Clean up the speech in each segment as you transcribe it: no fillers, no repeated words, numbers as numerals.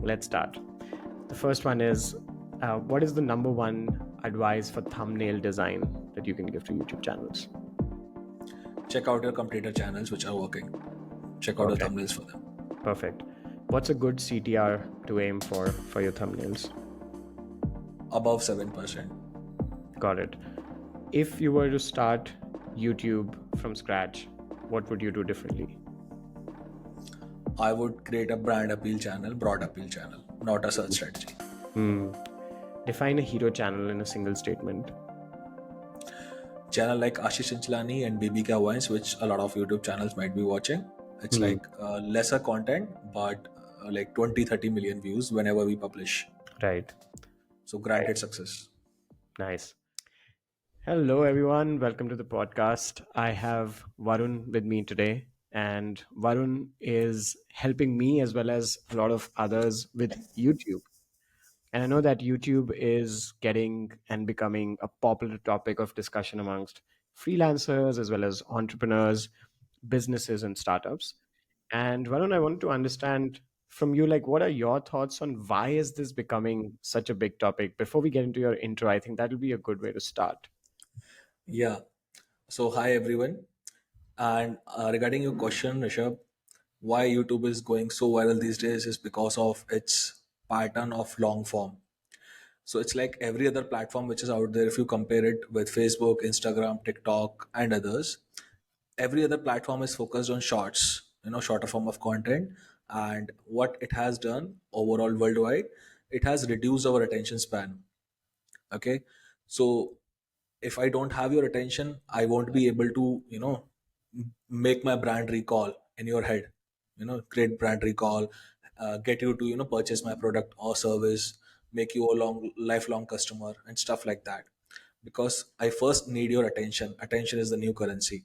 let's start. The first one is what is the number one advice for thumbnail design that you can give to YouTube channels? Check out your competitor channels which are working. Check out the Perfect. thumbnails for them. Perfect. What's a good CTR to aim for your thumbnails? Above 7%. Got it. If you were to start YouTube from scratch, what would you do differently? I would create a brand appeal channel, broad appeal channel, not a search strategy. Hmm. Define a hero channel in a single statement. Channel like Ashish Inchlani and BBK Wines, which a lot of YouTube channels might be watching. It's like lesser content, but like 20-30 million views whenever we publish. Right. So Right. granted success. Nice. Hello, everyone. Welcome to the podcast. I have Varun with me today, and Varun is helping me as well as a lot of others with YouTube. And I know that YouTube is getting and becoming a popular topic of discussion amongst freelancers as well as entrepreneurs, businesses, and startups. And Varun, I wanted to understand from you, like, what are your thoughts on why is this becoming such a big topic? Before we get into your intro, I think that will be a good way to start. Yeah. So hi everyone. And regarding your question, Rishabh, why YouTube is going so viral these days is because of its pattern of long form. So it's like every other platform which is out there. If you compare it with Facebook, Instagram, TikTok, and others, every other platform is focused on shorts, shorter form of content. And what it has done overall worldwide, it has reduced our attention span. Okay. So if I don't have your attention, I won't be able to, make my brand recall in your head, create brand recall, get you to, purchase my product or service, make you a lifelong customer and stuff like that. Because I first need your attention. Attention is the new currency.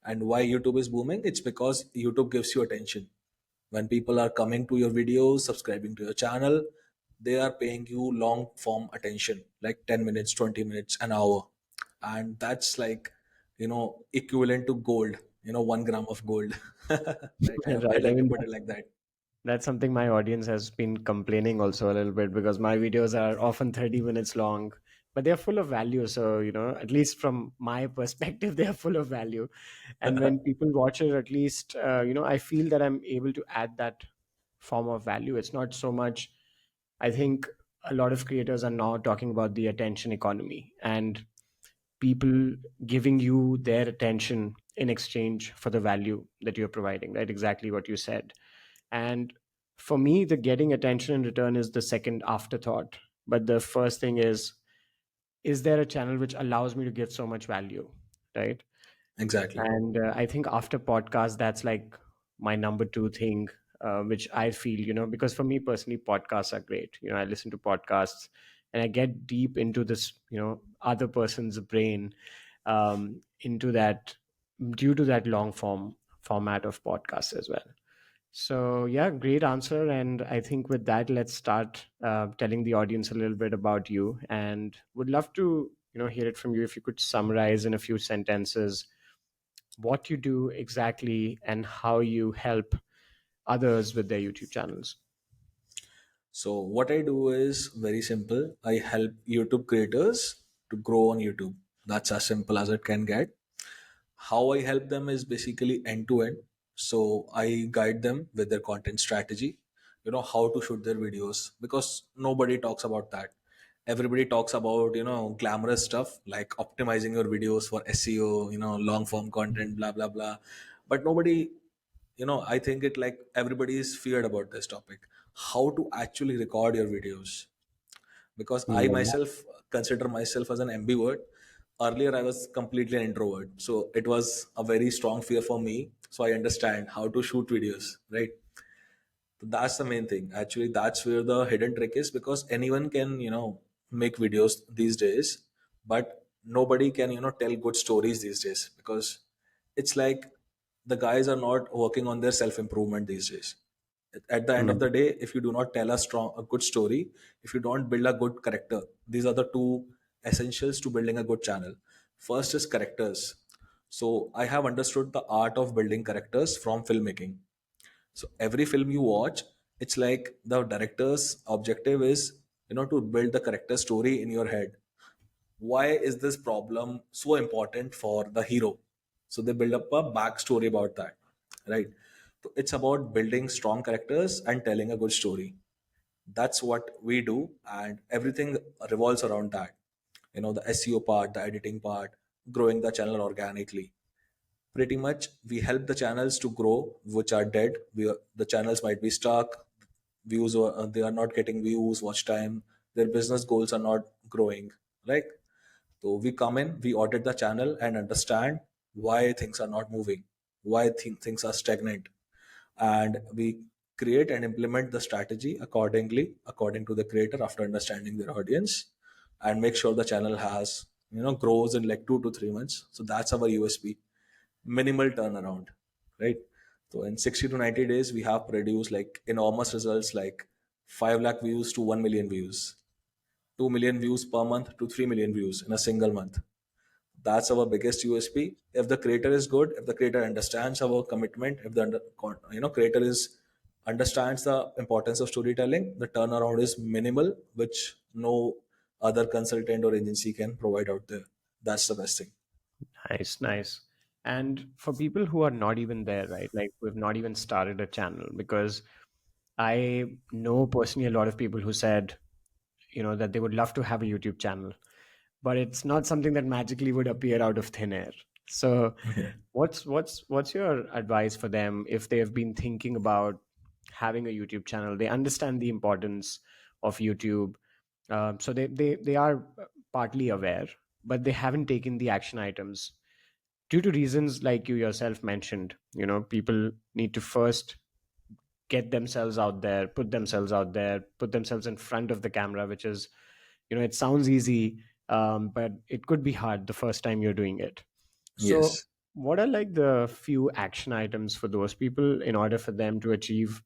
And why YouTube is booming? It's because YouTube gives you attention. When people are coming to your videos, subscribing to your channel, they are paying you long form attention, like 10 minutes, 20 minutes, an hour. And that's like, equivalent to gold, 1 gram of gold. Like I Right. I like to mean, put it like that. that's something my audience has been complaining also a little bit because my videos are often 30 minutes long, but they're full of value. So, at least from my perspective, they are full of value. And when people watch it, at least, I feel that I'm able to add that form of value. It's not so much, I think a lot of creators are now talking about the attention economy and people giving you their attention in exchange for the value that you're providing, right? Exactly what you said. And for me, the getting attention in return is the second afterthought. But the first thing is there a channel which allows me to give so much value? Right. Exactly. And I think after podcast, that's like my number two thing, which I feel, because for me personally, podcasts are great. I listen to podcasts and I get deep into this, other person's brain, into that due to that long format of podcasts as well. So yeah, great answer. And I think with that, let's start telling the audience a little bit about you. And would love to hear it from you if you could summarize in a few sentences what you do exactly and how you help others with their YouTube channels. So what I do is very simple. I help YouTube creators to grow on YouTube. That's as simple as it can get. How I help them is basically end to end. So I guide them with their content strategy, how to shoot their videos, because nobody talks about that. Everybody talks about, glamorous stuff like optimizing your videos for SEO, long form content, blah, blah, blah. But nobody, I think it like everybody is feared about this topic. How to actually record your videos, because I Mm. myself consider myself as an ambivert. Earlier, I was completely an introvert, so it was a very strong fear for me. So I understand how to shoot videos, right? So that's the main thing. Actually, that's where the hidden trick is, because anyone can, make videos these days, but nobody can, tell good stories these days, because it's like the guys are not working on their self improvement these days. At the end of Mm. the day, if you do not tell a good story, if you don't build a good character, these are the two essentials to building a good channel. First is characters. So I have understood the art of building characters from filmmaking. So every film you watch It's like the director's objective is, to build the character story in your head. Why is this problem so important for the hero? So they build up a backstory about that, right? So it's about building strong characters and telling a good story. That's what we do, and everything revolves around that. The SEO part, the editing part, growing the channel organically. Pretty much we help the channels to grow which are dead. The channels might be stuck, views, or they are not getting views, watch time, their business goals are not growing, right? So we come in, we audit the channel and understand why things are not moving, why things are stagnant, and we create and implement the strategy accordingly, according to the creator, after understanding their audience, and make sure the channel has, grows in like 2 to 3 months. So that's our USP. Minimal turnaround, right? So in 60 to 90 days, we have produced like enormous results, like 5 lakh views to 1 million views, 2 million views per month to 3 million views in a single month. That's our biggest USP. If the creator is good, if the creator understands our commitment, if the creator is understands the importance of storytelling, the turnaround is minimal, which no other consultant or agency can provide out there. That's the best thing. Nice, nice. And for people who are not even there, right? Like who have not even started a channel, because I know personally a lot of people who said, that they would love to have a YouTube channel, but it's not something that magically would appear out of thin air. So what's your advice for them if they have been thinking about having a YouTube channel? They understand the importance of YouTube. So they are partly aware, but they haven't taken the action items due to reasons like you yourself mentioned. People need to first get themselves out there, put themselves in front of the camera, which is, it sounds easy, but it could be hard the first time you're doing it. So Yes. what are like the few action items for those people in order for them to achieve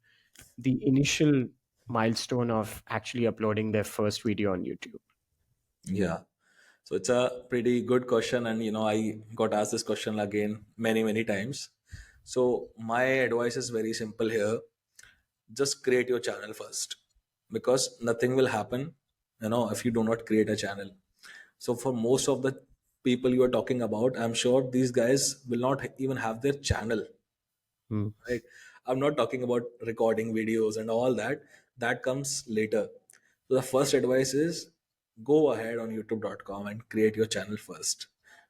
the initial milestone of actually uploading their first video on YouTube? Yeah. So it's a pretty good question, and I got asked this question again many, many times. So my advice is very simple here. Just create your channel first, because nothing will happen, if you do not create a channel. So for most of the people you are talking about, I'm sure these guys will not even have their channel, Hmm. right? I'm not talking about recording videos and all that. That comes later. So the first advice is, go ahead on youtube.com and create your channel first.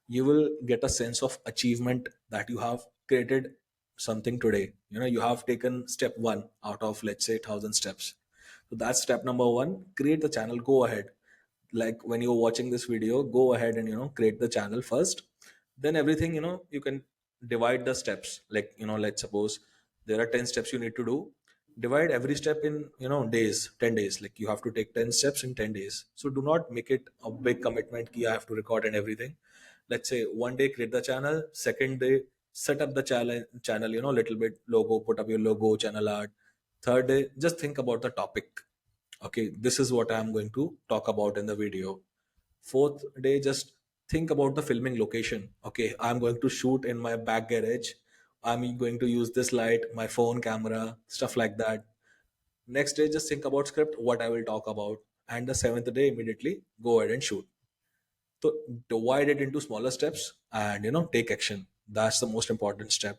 You will get a sense of achievement that you have created something today. You have taken step 1 out of, let's say, 1,000 steps. So that's step number 1. Create the channel. Go ahead, like when you're watching this video, go ahead and create the channel first. Then everything, you can divide the steps, like, let's suppose there are 10 steps you need to do. Divide every step in, days, 10 days. Like, you have to take 10 steps in 10 days. So do not make it a big commitment key I have to record and everything. Let's say one day create the channel, second day set up the channel, little bit logo, put up your logo, channel art. Third day, just think about the topic. Okay, this is what I'm going to talk about in the video. Fourth day, just think about the filming location. Okay, I'm going to shoot in my back garage. I'm going to use this light, my phone camera, stuff like that. Next day, just think about script, what I will talk about. And the seventh day, immediately go ahead and shoot. So divide it into smaller steps and take action. That's the most important step.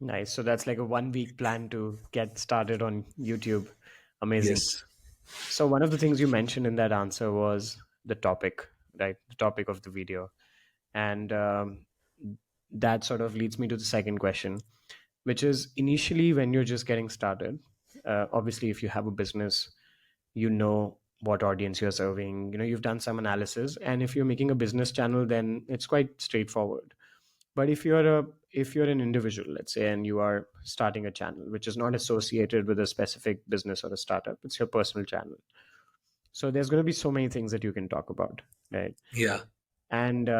Nice. So that's like a 1 week plan to get started on YouTube. Amazing. Yes. So one of the things you mentioned in that answer was the topic, right? The topic of the video. And that sort of leads me to the second question, which is initially when you're just getting started, obviously, if you have a business, you know what audience you're serving, you've done some analysis. And if you're making a business channel, then it's quite straightforward. But if you're an individual, let's say, and you are starting a channel which is not associated with a specific business or a startup, it's your personal channel. So there's going to be so many things that you can talk about, right? Yeah. And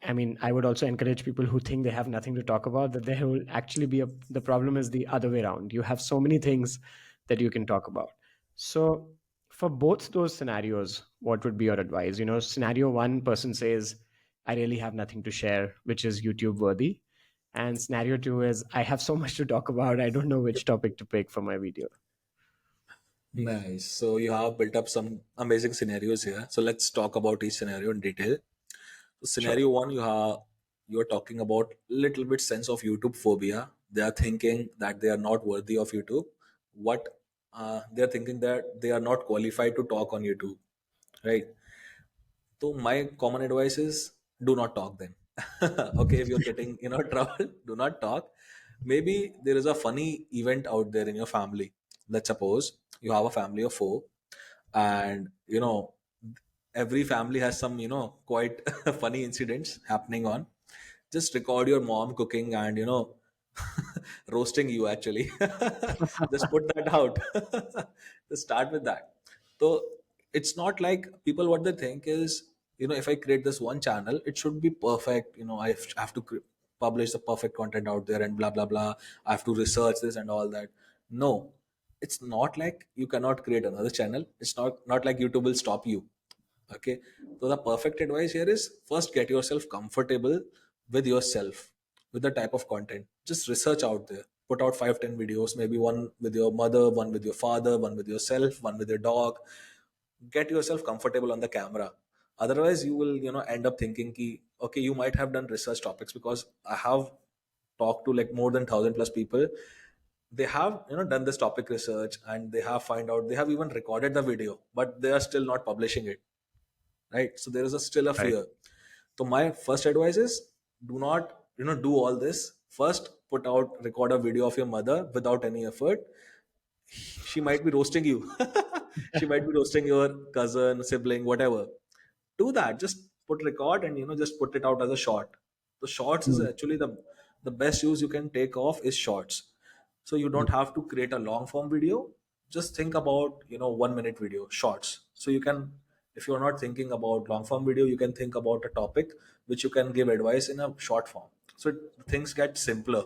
I mean, I would also encourage people who think they have nothing to talk about, that there will actually be the problem is the other way around. You have so many things that you can talk about. So for both those scenarios, what would be your advice? Scenario one, person says, I really have nothing to share, which is YouTube worthy. And scenario two is, I have so much to talk about, I don't know which topic to pick for my video. Nice. So you have built up some amazing scenarios here. So let's talk about each scenario in detail. So Sure. scenario one, you're talking about little bit sense of YouTube phobia. They are thinking that they are not worthy of YouTube. What they are thinking that they are not qualified to talk on YouTube, right? So my common advice is do not talk then. Okay, if you're getting trouble, do not talk. Maybe there is a funny event out there in your family. Let's suppose you have a family of four, and every family has some quite funny incidents happening on. Just record your mom cooking and roasting you actually. Just put that out. Just start with that. So it's not like people, what they think is, if I create this one channel, it should be perfect. I have to publish the perfect content out there and blah blah blah. I have to research this and all that. No, it's not like you cannot create another channel. It's not like YouTube will stop you. Okay, so the perfect advice here is first get yourself comfortable with yourself, with the type of content. Just research out there, put out 5-10 videos, maybe one with your mother, one with your father, one with yourself, one with your dog. Get yourself comfortable on the camera. Otherwise you will end up thinking ki, okay, you might have done research topics, because I have talked to like more than 1,000 plus people. They have done this topic research, and they have find out, they have even recorded the video, but they are still not publishing it, right? So there is still a Right. fear. So my first advice is, do not do all this. First put out, record a video of your mother without any effort. She might be roasting you. She might be roasting your cousin, sibling, whatever. Do that. Just put record and just put it out as a short. The shorts is Mm. actually the best use you can take off is shorts. So you Mm. don't have to create a long form video. Just think about 1 minute video shorts. So you can, if you're not thinking about long form video, you can think about a topic which you can give advice in a short form. So things get simpler.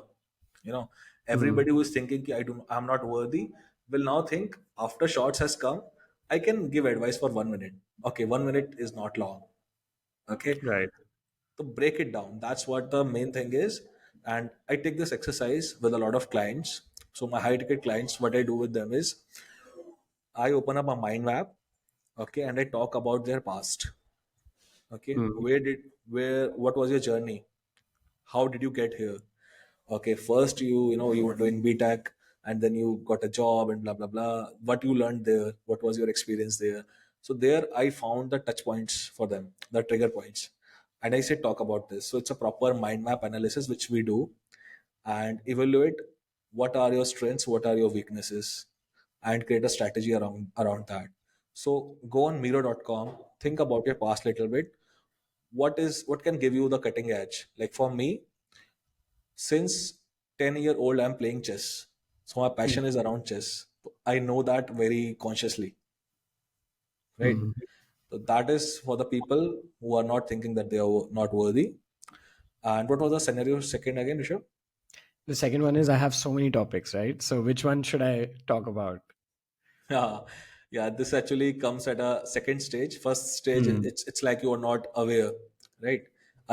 Mm. Everybody who is thinking "Ki I'm not worthy" will now think, after shorts has come, I can give advice for 1 minute. Okay, 1 minute is not long. Okay, Right. to break it down, that's what the main thing is. And I take this exercise with a lot of clients. So my high ticket clients, what I do with them is, I open up a mind map. Okay, and I talk about their past. Okay, Mm. where what was your journey? How did you get here? Okay, first you were doing BTech, and then you got a job and blah blah blah. What you learned there? What was your experience there? So there I found the touch points for them, the trigger points, and I said talk about this. So it's a proper mind map analysis which we do, and evaluate what are your strengths, what are your weaknesses, and create a strategy around that. So go on Miro.com, think about your past little bit. What can give you the cutting edge? Like for me, since 10-year-old I'm playing chess, so my Mm. passion is around chess. I know that very consciously, right? Mm. So that is for the people who are not thinking that they are not worthy. And what was the scenario second again, Rishabh? The second one is I have so many topics, right? So which one should I talk about? Yeah, yeah. This actually comes at a second stage. First stage, Mm. it's like you are not aware, right?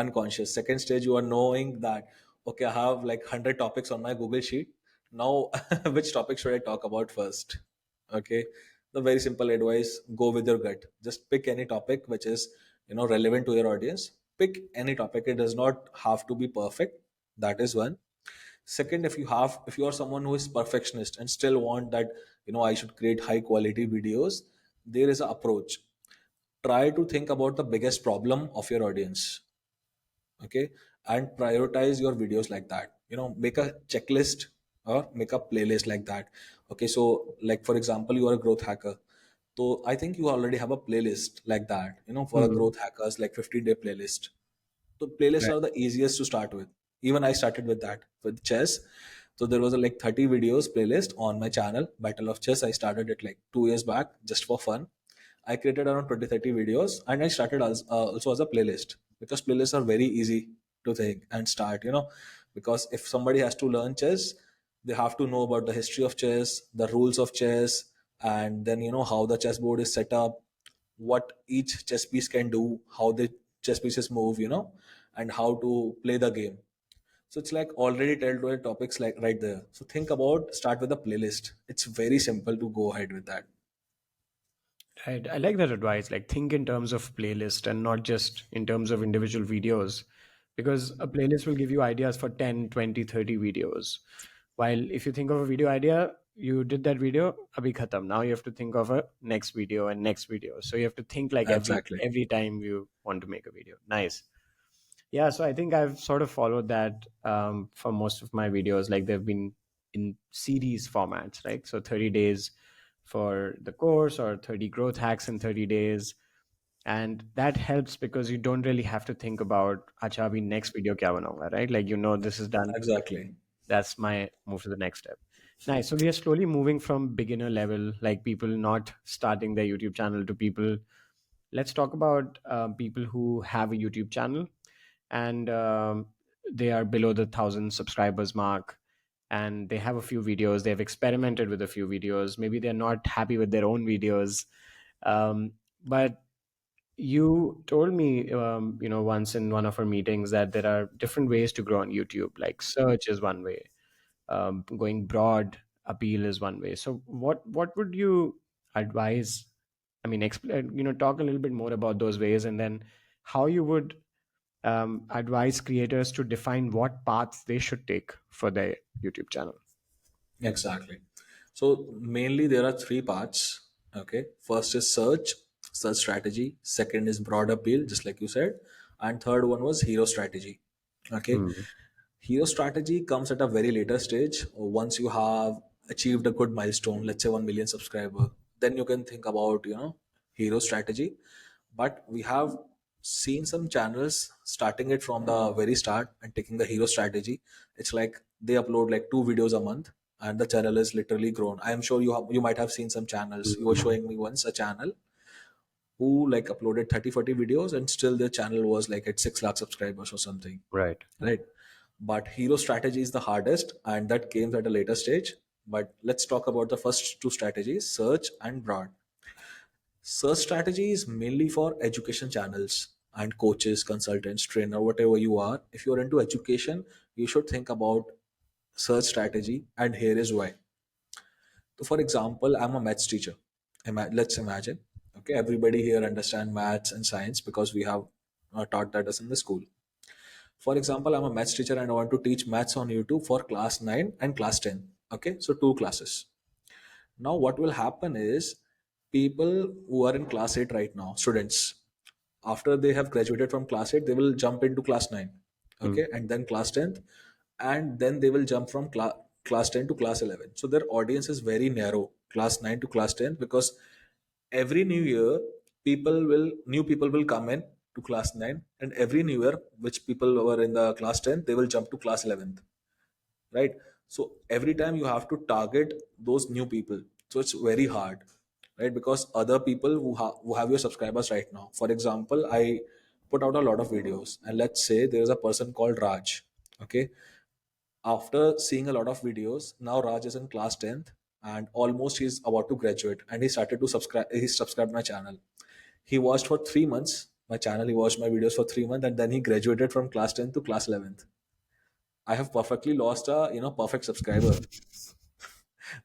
Unconscious. Second stage, you are knowing that, okay, I have like 100 topics on my Google sheet. Now, which topic should I talk about first? Okay, the very simple advice: go with your gut. Just pick any topic which is relevant to your audience. Pick any topic. It does not have to be perfect. That is one. Second, if you are someone who is perfectionist and still want that, I should create high quality videos, there is an approach. Try to think about the biggest problem of your audience. Okay, and prioritize your videos like that. Make a checklist or make a playlist like that. Okay, so like for example, you are a growth hacker, so I think you already have a playlist like that, for a Mm. growth hackers, like 15-day playlist. So playlists Right. are the easiest to start with. Even I started with that with chess. So there was a like 30 videos playlist on my channel, Battle of Chess. I started it like 2 years back just for fun. I created around 20-30 videos, and I started also as a playlist, because playlists are very easy to think and start. Because if somebody has to learn chess, they have to know about the history of chess, the rules of chess, and then how the chessboard is set up, what each chess piece can do, how the chess pieces move, and how to play the game. So it's like already tell to topics like right there. So think about, start with a playlist. It's very simple to go ahead with that. Right. I like that advice. Like, think in terms of playlist and not just in terms of individual videos, because a playlist will give you ideas for 10, 20, 30 videos. While if you think of a video idea, you did that video, abhi khatam. Now you have to think of a next video and next video. So you have to think like Exactly. every time you want to make a video. Nice. Yeah, so I think I've sort of followed that for most of my videos. Like they've been in series formats, right? So 30 days for the course or 30 growth hacks in 30 days. And that helps because you don't really have to think about, acha, abhi next video kya banaunga, right? Like, this is done. Exactly. That's my move to the next step. Nice. So we are slowly moving from beginner level, like people not starting their YouTube channel, to people. Let's talk about people who have a YouTube channel and they are below the 1,000 subscribers mark, and they have a few videos. They've experimented with a few videos. Maybe they're not happy with their own videos. But you told me, once in one of our meetings that there are different ways to grow on YouTube. Like search is one way, going broad appeal is one way. So what would you advise? I mean, explain, talk a little bit more about those ways, and then how you would advise creators to define what paths they should take for their YouTube channel. Exactly. So mainly there are three parts. Okay. First is search strategy. Second is broad appeal, just like you said. And third one was hero strategy. Okay. Mm. Hero strategy comes at a very later stage. Once you have achieved a good milestone, let's say 1 million subscriber, then you can think about, hero strategy. But we have seen some channels starting it from the very start and taking the hero strategy. It's like they upload like 2 videos a month and the channel is literally grown. I am sure you might have seen some channels. You were Mm. showing me once a channel who like uploaded 30 40 videos and still their channel was like at 6 lakh subscribers or something, Right. right? But hero strategy is the hardest and that came at a later stage. But let's talk about the first two strategies, search and broad. Search strategy is mainly for education channels and coaches, consultants, trainer, whatever you are. If you're into education, you should think about search strategy, and here is why. So for example, I'm a maths teacher. Let's imagine, okay, everybody here understand maths and science because we have taught that us in the school. For example, I'm a maths teacher and I want to teach maths on YouTube for class 9 and class 10. Okay, so two classes. Now, what will happen is people who are in class 8 right now, students, after they have graduated from class 8, they will jump into class 9. Mm. Okay, and then class 10th, and then they will jump from class 10 to class 11. So their audience is very narrow, class 9 to class 10, because every new year new people will come in to class 9, and every new year which people were in the class 10 they will jump to class 11th, right? So every time you have to target those new people, so it's very hard, right? Because other people who have your subscribers right now, for example, I put out a lot of videos and let's say there is a person called Raj. Okay, after seeing a lot of videos, now Raj is in class 10th and almost he's about to graduate and he started to subscribe. He subscribed my channel. He watched for 3 months my channel. He watched my videos for 3 months and then he graduated from class 10th to class 11th. I have perfectly lost a perfect subscriber.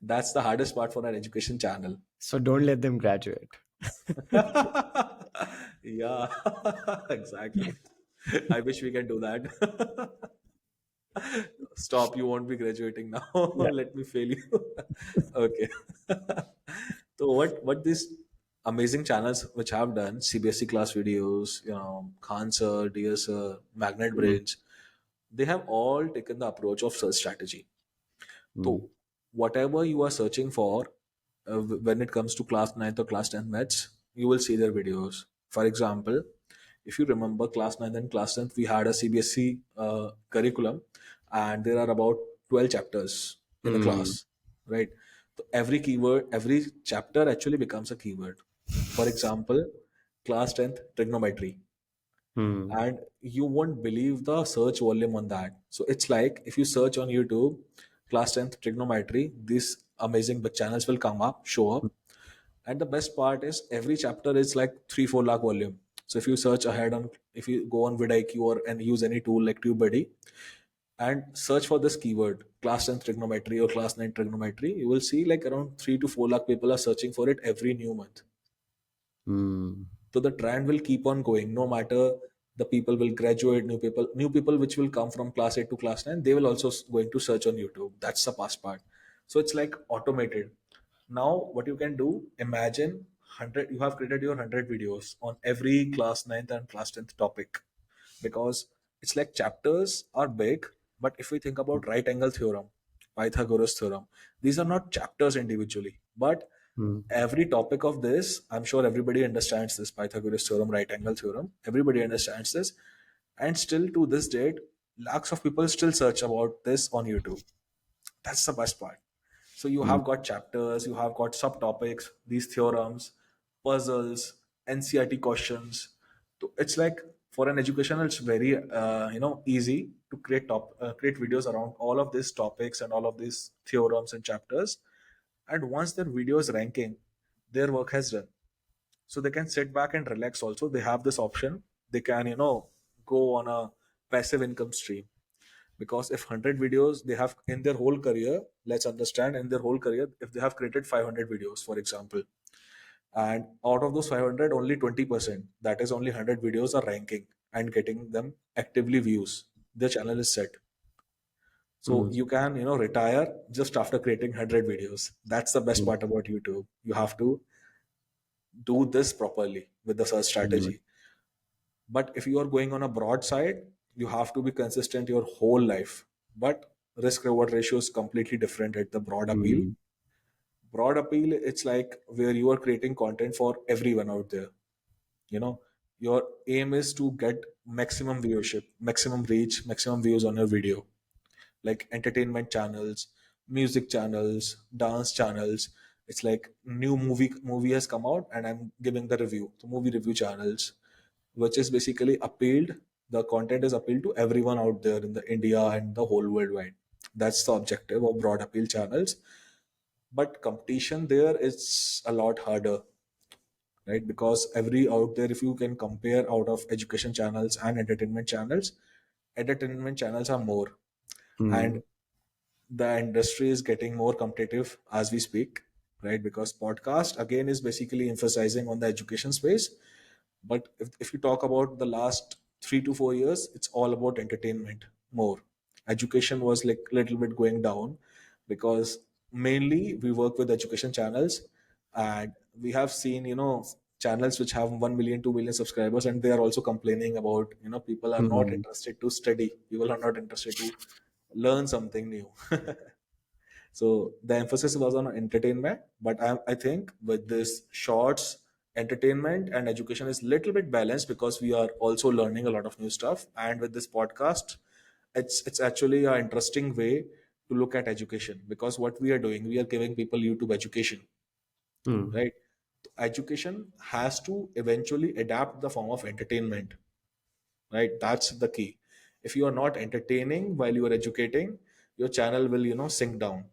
That's the hardest part for our education channel. So don't let them graduate. Yeah, exactly. I wish we can do that. Stop, you won't be graduating now. Yeah. Let me fail you. Okay. So what these amazing channels which have done CBSE class videos, Khan sir, dear sir, Magnet Mm. Brains, they have all taken the approach of search strategy. Mm. So whatever you are searching for, when it comes to class 9th or class 10th maths, you will see their videos. For example, if you remember class 9th and class 10th, we had a CBSE curriculum and there are about 12 chapters in the Mm. class, right? So every chapter actually becomes a keyword. For example, class 10th trigonometry, Mm. and you won't believe the search volume on that. So it's like if you search on YouTube class 10th trigonometry, these amazing channels will come up, show up. And the best part is every chapter is like 3 4 lakh volume. So if you search ahead on, if you go on vidIQ or and use any tool like TubeBuddy and search for this keyword class 10th trigonometry or class 9 trigonometry, you will see like around 3 to 4 lakh people are searching for it every new month. Mm. So the trend will keep on going, no matter the people will graduate, new people which will come from class 8 to class 9, they will also going to search on YouTube. That's the past part. So it's like automated. Now what you can do, imagine 100, you have created your 100 videos on every class 9th and class 10th topic, because it's like chapters are big. But if we think about right angle theorem, Pythagoras theorem, these are not chapters individually, but Mm. every topic of this, I'm sure everybody understands this Pythagoras theorem, right angle theorem, everybody understands this. And still to this date, lakhs of people still search about this on YouTube. That's the best part. So you Mm. have got chapters, you have got subtopics, these theorems, puzzles, NCRT questions. So it's like, for an educational, it's very easy to create videos around all of these topics and all of these theorems and chapters. And once their video is ranking, their work has done. So they can sit back and relax. Also, they have this option. They can go on a passive income stream, because if 100 videos they have in their whole career, let's understand, in their whole career, if they have created 500 videos for example, and out of those 500 only 20%, that is only 100 videos, are ranking and getting them actively views, the channel is set. So Mm. you can retire just after creating 100 videos. That's the best Mm. part about YouTube. You have to do this properly with the search Mm. strategy. But if you are going on a broad side, you have to be consistent your whole life. But risk reward ratio is completely different at the broad appeal. Mm. Broad appeal, it's like where you are creating content for everyone out there. You know, your aim is to get maximum viewership, maximum reach, maximum views on your video, like entertainment channels, music channels, dance channels. It's like new movie has come out and I'm giving the review. So movie review channels, which is basically appealed. The content is appealed to everyone out there in the India and the whole worldwide. That's the objective of broad appeal channels. But competition there is a lot harder, right? Because every out there, if you can compare out of education channels and entertainment channels are more. And Mm. the industry is getting more competitive as we speak, right? Because podcast again is basically emphasizing on the education space. But if you talk about the last 3 to 4 years, it's all about entertainment more. Education was like a little bit going down, because mainly we work with education channels, and we have seen channels which have 1 million 2 million subscribers, and they are also complaining about people are not Mm. interested to study, people are not interested to learn something new. So the emphasis was on entertainment, but I think with this shorts, entertainment and education is little bit balanced, because we are also learning a lot of new stuff. And with this podcast, it's actually an interesting way to look at education, because what we are doing, we are giving people YouTube education, Mm. right? Education has to eventually adapt the form of entertainment, right? That's the key. If you are not entertaining while you are educating, your channel will sink down.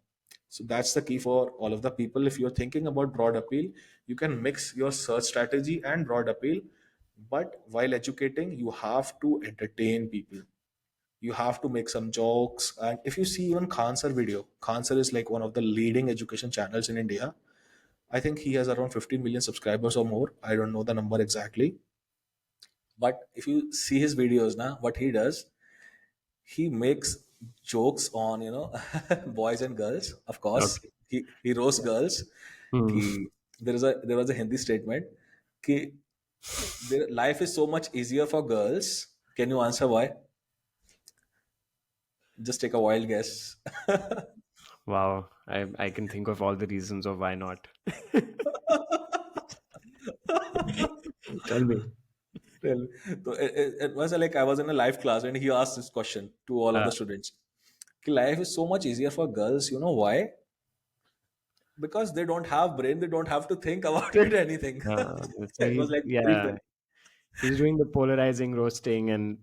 So that's the key for all of the people. If you're thinking about broad appeal, you can mix your search strategy and broad appeal. But while educating, you have to entertain people, you have to make some jokes. And if you see even Khansar video, Khansar is like one of the leading education channels in India. I think he has around 15 million subscribers or more, I don't know the number exactly. But if you see his videos now, what he does, he makes jokes on boys and girls. Of course, Okay. he roasts girls. Mm. Ki, there was a Hindi statement कि their life is so much easier for girls. Can you answer why? Just take a wild guess. Wow. I can think of all the reasons of why not. Tell me. Tell me. So it was like I was in a live class and he asked this question to all of Uh, the students. कि life is so much easier for girls. You know why? Because they don't have brain, they don't have to think about it anything. so It was he, like very yeah, funny. he's doing the polarizing roasting, and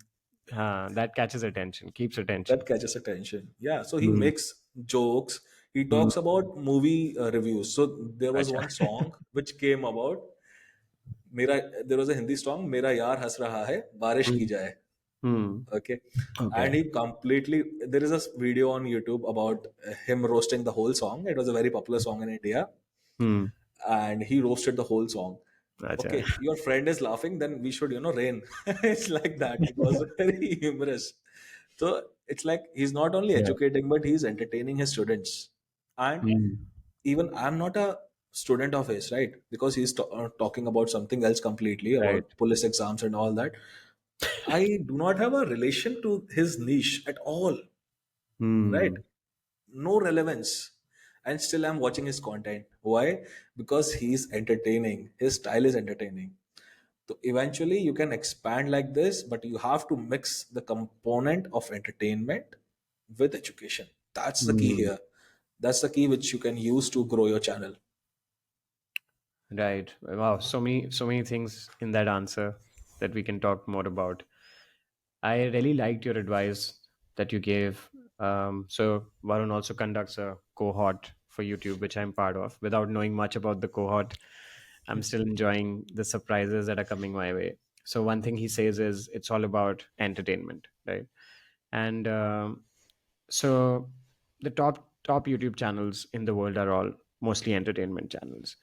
that catches attention, keeps That attention. catches attention. Yeah, so he Mm. makes jokes. He Mm. talks about movie reviews. So there was Acha. one song which came about. मेरा there was a Hindi song, मेरा यार हंस रहा है बारिश की Mm. जाए. Mm. Okay, and Okay. he completely. There is a video on YouTube about him roasting the whole song. It was a very popular song in India, Mm. and he roasted the whole song. Acha. Okay, your friend is laughing, then we should, rain. It's like that. It was very humorous. So it's like he's not only Yeah. educating, but he's entertaining his students. And Mm. even I'm not a student of his, right? Because he's talking about something else completely, Right. about police exams and all that. I do not have a relation to his niche at all, right? Mm. No relevance. And still I'm watching his content. Why? Because he's entertaining. His style is entertaining. So eventually you can expand like this, but you have to mix the component of entertainment with education. That's the key Mm. here. That's the key which you can use to grow your channel. Right. Wow. So many things in that answer that we can talk more about. I really liked your advice that you gave. So Varun also conducts a cohort for YouTube, which I'm part of. Without knowing much about the cohort, I'm still enjoying the surprises that are coming my way. So one thing he says is it's all about entertainment, right? And so the top YouTube channels in the world are all mostly entertainment channels,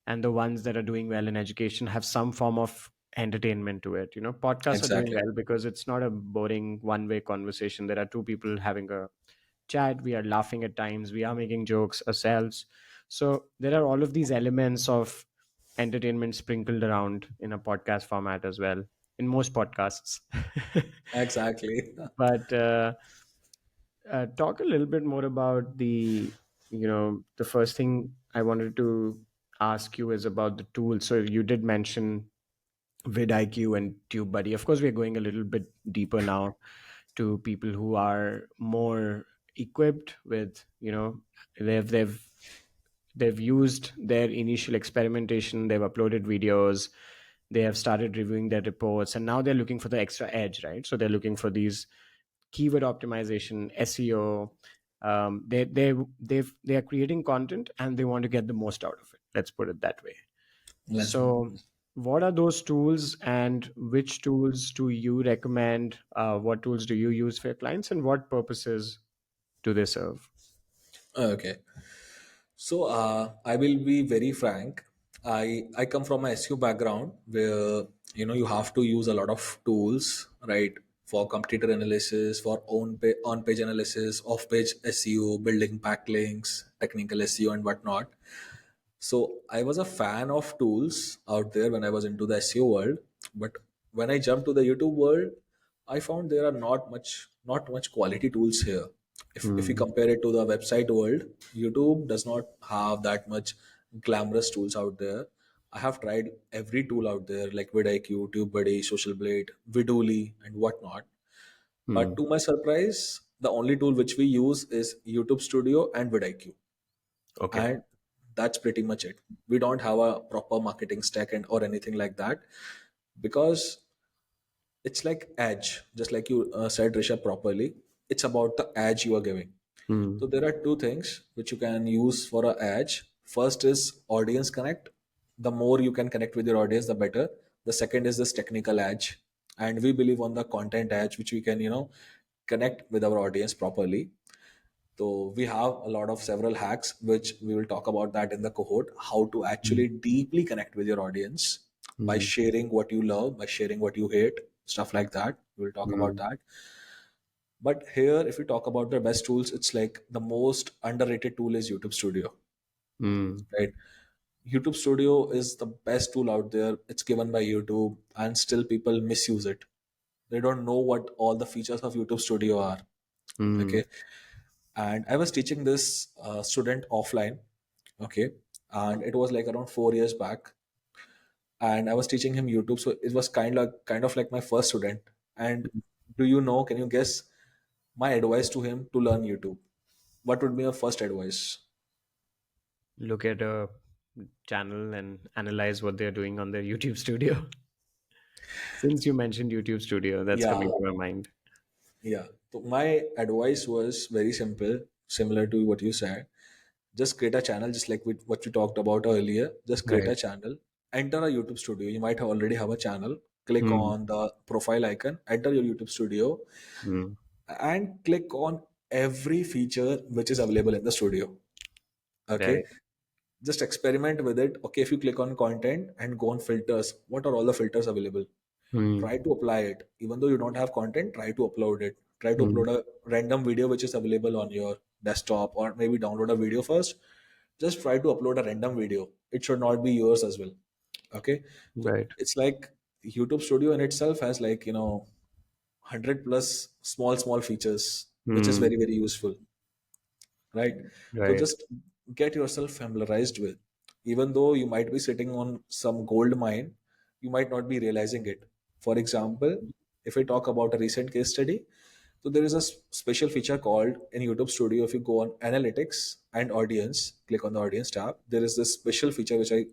and the ones that are doing well in education have some form of entertainment to it. Podcasts are doing Exactly. well because it's not a boring one-way conversation. There are two people having a chat. We are laughing at times. We are making jokes ourselves. So there are all of these elements of entertainment sprinkled around in a podcast format as well, in most podcasts. Exactly. But talk a little bit more about the first thing I wanted to ask you is about the tools. So you did mention vidIQ and TubeBuddy. Of course, we're going a little bit deeper now to people who are more equipped with, they've used their initial experimentation, they've uploaded videos, they have started reviewing their reports, and now they're looking for the extra edge, right? So they're looking for these keyword optimization, SEO. They are creating content and they want to get the most out of it. Let's put it that way. Let's So, what are those tools, and which tools do you recommend? What tools do you use for your clients, and what purposes do they serve? okay. So I will be very frank. I come from a SEO background where you have to use a lot of tools, right? For competitor analysis, for on page analysis, off page SEO, building backlinks, technical SEO, and whatnot. So I was a fan of tools out there when I was into the SEO world, but when I jumped to the YouTube world, I found there are not much quality tools here. If we Hmm. compare it to the website world, YouTube does not have that much glamorous tools out there. I have tried every tool out there like vidIQ, TubeBuddy, Social Blade, Viduli, and whatnot. But Hmm. to my surprise, the only tool which we use is YouTube Studio and vidIQ, Okay. and that's pretty much it. We don't have a proper marketing stack and or anything like that, because it's like edge, just like you said, Rishabh, properly. It's about the edge you are giving. So Hmm. there are two things which you can use for a edge. First is audience connect. The more you can connect with your audience, the better. The second is this technical edge, and we believe on the content edge, which we can connect with our audience properly. So we have a lot of several hacks, which we will talk about that in the cohort, how to Hmm. actually deeply connect with your audience by Hmm. sharing what you love, by sharing what you hate, stuff like that. We'll talk about Hmm. that. But here, if we talk about the best tools, it's like the most underrated tool is YouTube Studio, Hmm. right? YouTube Studio is the best tool out there. It's given by YouTube, and still people misuse it. They don't know what all the features of YouTube Studio are. Hmm. Okay, and I was teaching this student offline. Okay, and it was like around 4 years back, and I was teaching him YouTube, so it was kind of like my first student. And do you know, can you guess my advice to him to learn YouTube? What would be your first advice? Look at a channel and analyze what they're doing on their YouTube studio. Since you mentioned YouTube studio, that's Yeah, coming to my mind. yeah. So my advice was very simple, similar to what you said. Just create a channel, just like with what you talked about earlier. Just create Right. a channel, enter a YouTube studio. You might have already have a channel. Click Hmm. on the profile icon, enter your YouTube studio, Hmm. and click on every feature which is available in the studio. Okay, Right. just experiment with it. Okay, if you click on content and go on filters, what are all the filters available? Mm, Try to apply it. Even though you don't have content, try to upload it. Try to mm, upload a random video which is available on your desktop, or maybe download a video first. Just try to upload a random video. It should not be yours as well. Okay. So right. it's like YouTube Studio in itself has, like, 100 plus small features, which is Mm, very, very useful, right? So right. just get yourself familiarized with. Even though you might be sitting on some gold mine, you might not be realizing it. For example, if I talk about a recent case study, so there is a special feature called in YouTube Studio. If you go on Analytics and Audience, click on the Audience tab. There is this special feature which I,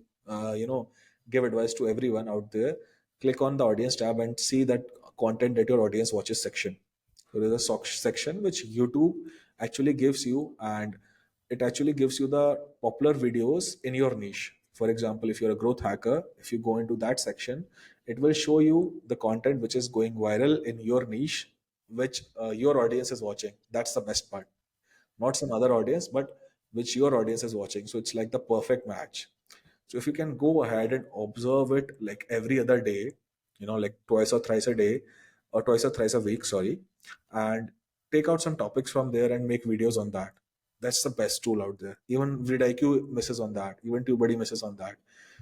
give advice to everyone out there. Click on the Audience tab and see that content that your audience watches section. So there's a section which YouTube actually gives you, and it actually gives you the popular videos in your niche. For example, if you're a growth hacker, if you go into that section, it will show you the content which is going viral in your niche, which your audience is watching. That's the best part. Not some other audience, but which your audience is watching. So it's like the perfect match. So if you can go ahead and observe it like every other day, like twice or thrice a day, or twice or thrice a week, sorry, and take out some topics from there and make videos on that. That's the best tool out there. Even vidIQ misses on that. Even TubeBuddy misses on that.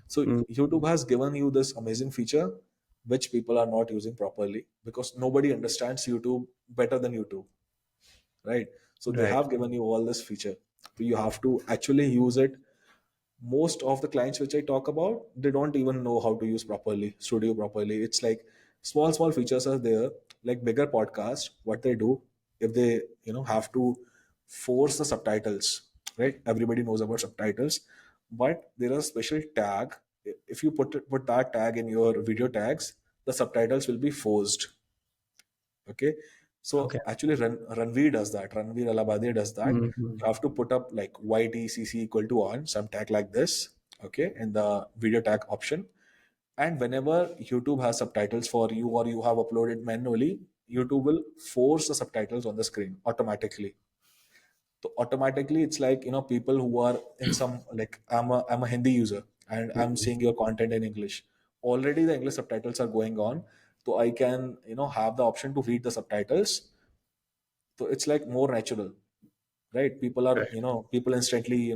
So Mm, YouTube has given you this amazing feature which people are not using properly, because nobody understands YouTube better than YouTube, right? So they right. have given you all this feature. So you have to actually use it. Most of the clients which I talk about, they don't even know how to use properly studio properly. It's like small features are there. Like bigger podcasts, what they do, if they have to force the subtitles, right? Everybody knows about subtitles, but there is a special tag. If you put that tag in your video tags, the subtitles will be forced. Okay. Okay. So actually, Ranveer does that. Ranveer Alabadi does that. Mhm. You have to put up like YTCC equal to on, some tag like this. Okay. In the video tag option. And whenever YouTube has subtitles for you, or you have uploaded manually, YouTube will force the subtitles on the screen automatically. So automatically, it's like, people who are in some, like, I'm a Hindi user and I'm Mhm. seeing your content in English. Already the English subtitles are going on, so I can have the option to read the subtitles. So it's like more natural, right? People are, Right. people instantly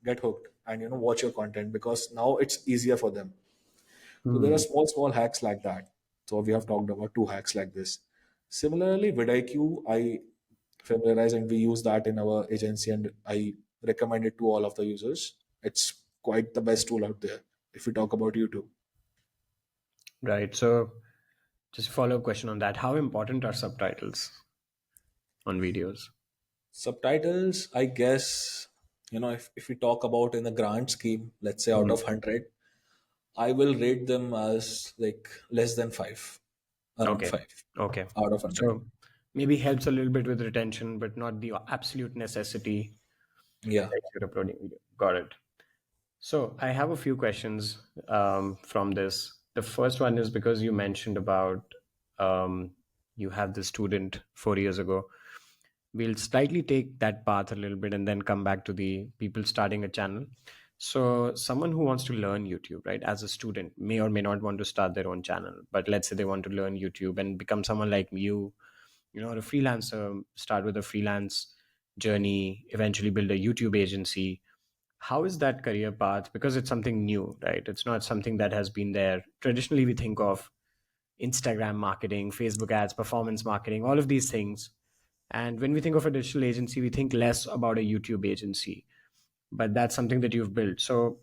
get hooked, and watch your content, because now it's easier for them. So there are Mm, small hacks like that. So we have talked about two hacks like this. Similarly, vidIQ, I familiarize and we use that in our agency, and I recommend it to all of the users. It's quite the best tool out there if we talk about YouTube. right. So, just a follow up question on that. How important are subtitles on videos? Subtitles, I guess, if we talk about in a grand scheme, let's say out Mm, of 100, I will rate them as like less than 5, around okay. 5 Okay. out of 100. So, maybe helps a little bit with retention, but not the absolute necessity Yeah. that you're uploading video. Got it. So I have a few questions from this. The first one is because you mentioned about you have this student 4 years ago. We'll slightly take that path a little bit and then come back to the people starting a channel. So someone who wants to learn YouTube, right, as a student may or may not want to start their own channel, but let's say they want to learn YouTube and become someone like you know, or a freelancer, start with a freelance journey, eventually build a YouTube agency. How is that career path? Because it's something new, right? It's not something that has been there. Traditionally, we think of Instagram marketing, Facebook ads, performance marketing, all of these things. And when we think of a digital agency, we think less about a YouTube agency. But that's something that you've built. So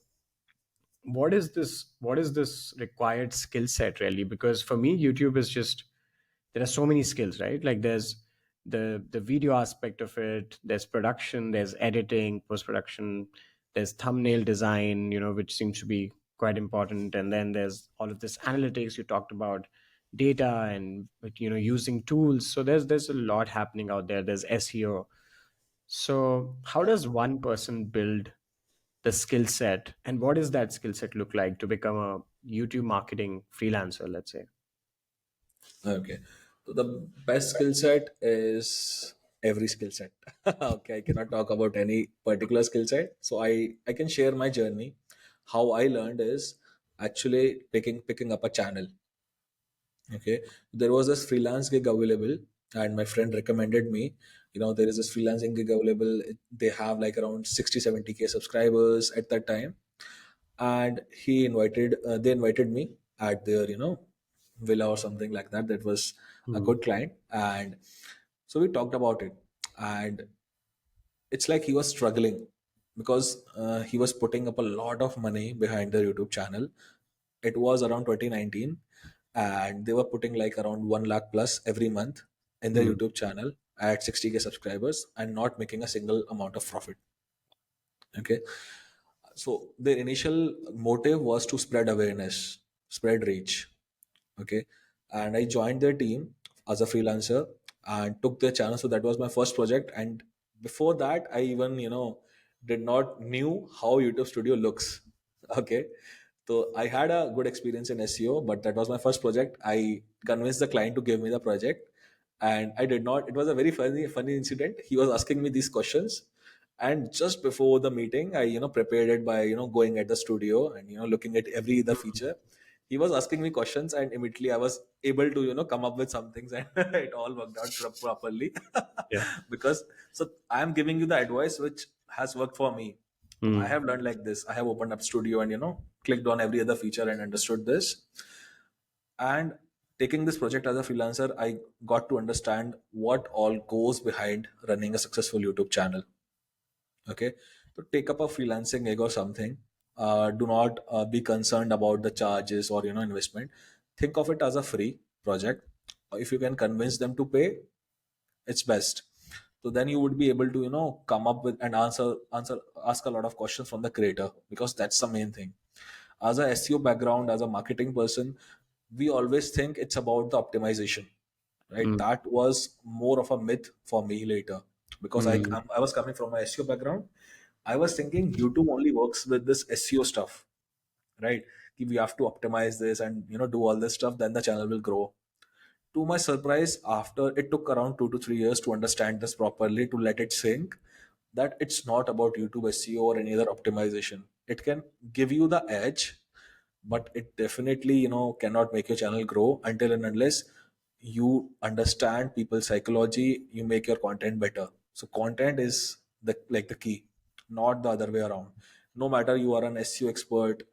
what is this required skill set really? Because for me, YouTube is just, there are so many skills, right? Like there's the video aspect of it, there's production, there's editing, post production, there's thumbnail design, you know, which seems to be quite important, and then there's all of this analytics you talked about, data, and you know, using tools. So there's a lot happening out there. There's SEO. So how does one person build the skill set, and what does that skill set look like to become a YouTube marketing freelancer, let's say? Okay. So the best skill set is every skill set. Okay, I cannot talk about any particular skill set, so I can share my journey. How I learned is actually picking up a channel. Okay, there was this freelance gig available, and my friend recommended me. There is this freelancing gig available. They have like around 60, 70K subscribers at that time, and they invited me at their villa or something like that. That was a Mm. good client, and so we talked about it. And it's like he was struggling because he was putting up a lot of money behind the YouTube channel. It was around 2019, and they were putting like around 1 lakh plus every month in the Mm. YouTube channel at 60K subscribers and not making a single amount of profit. Okay, so their initial motive was to spread awareness, spread reach. Okay, and I joined their team as a freelancer and took their channel. So that was my first project. And before that, I even did not knew how YouTube Studio looks. Okay, so I had a good experience in SEO, but that was my first project. I convinced the client to give me the project, and I did not. It was a very funny incident. He was asking me these questions, and just before the meeting, I prepared it by going at the studio and looking at every other feature. He was asking me questions, and immediately I was able to come up with some things, and it all worked out properly. Yeah. Because so I am giving you the advice which has worked for me. So I Mm. have learned like this. I have opened up studio and clicked on every other feature and understood this. And taking this project as a freelancer, I got to understand what all goes behind running a successful YouTube channel. Okay, so take up a freelancing gig or something. Do not be concerned about the charges or investment. Think of it as a free project. If you can convince them to pay, it's best. So then you would be able to come up with and answer ask a lot of questions from the creator, because that's the main thing. As a SEO background, as a marketing person, we always think it's about the optimization, right? Mm. That was more of a myth for me later, because Mm. I was coming from a SEO background. I was thinking YouTube only works with this SEO stuff, right? We have to optimize this and do all this stuff, then the channel will grow. To my surprise, after it took around 2 to 3 years to understand this properly, to let it sink, that it's not about YouTube SEO or any other optimization. It can give you the edge, but it definitely cannot make your channel grow until and unless you understand people's psychology. You make your content better. So content is the key, not the other way around. No matter you are an SEO expert,